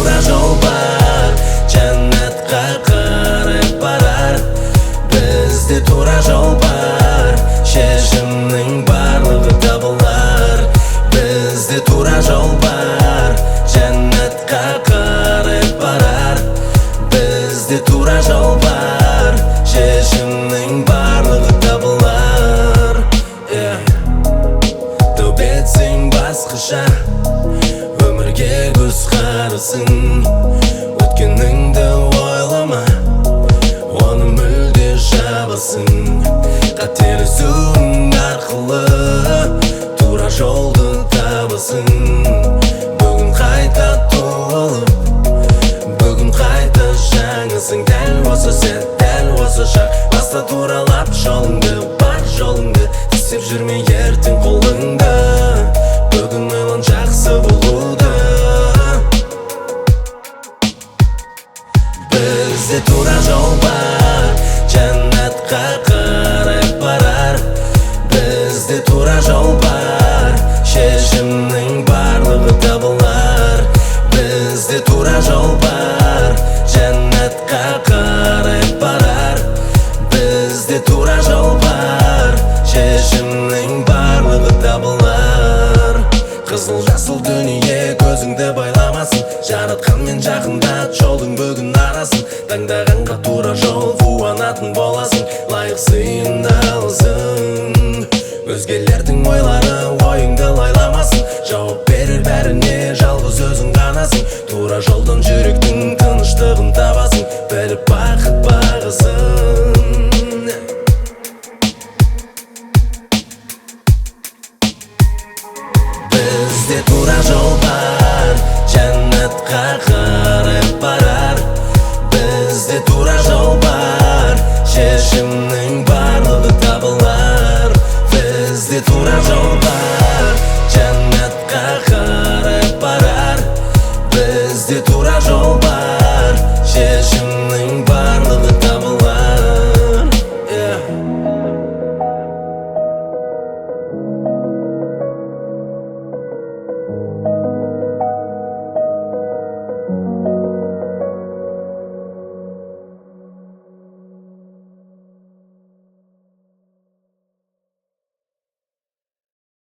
тура жол бар, жәннатқа қарай барар. Бізде тура жол бар, шешімнің барлығы табылар. Бізде тура жол бар, жәннатқа қарай барар. Бізде тура жол бар, шешімнің барлығы табылар. Төбетсең басқаша, өмірге көз қарасың. Өткеніңді ойлама, оны мүлде жабасың. Қателесуің арқылы тура жолды табасың. Бүгін қайта туылып, бүгін қайта жаңасың. Дәл осы сәт, дәл осы шақ, баста туралап жолыңды, бар жолыңды. Тістеп жүрме ертең қолыңды, бүгін ойлан жақсы болуды. Бізде тура жол бар, жәннатқа қарай барар. Бізде тура жол бар, шешімнің барлығы табылар. Бізде тура жол бар, жәннатқа қарай барар. Бізде тура жол бар, шешімнің барлығы табылар. Қызыл жасыл дүние көзіңді байламасын, жаратқанмен жақындат жолың бүгін арасын. Таңдағанға тура жол қуанатын боласың, лайық сыйында алсың. Өзгелердің ойлары ойыңды лайламасын, жауап берер бәріне жалғыз өзің ғанасың. Тура жолдан жүректің тыныштығын табасың, біліп бақыт бағасын. Бізде тура жол бар, жәннатқа қарай барар. Бізде тура жол бар, шешімнің барлығы табылар. Бізде тура жол бар, жәннатқа қарай барар. Бізде тура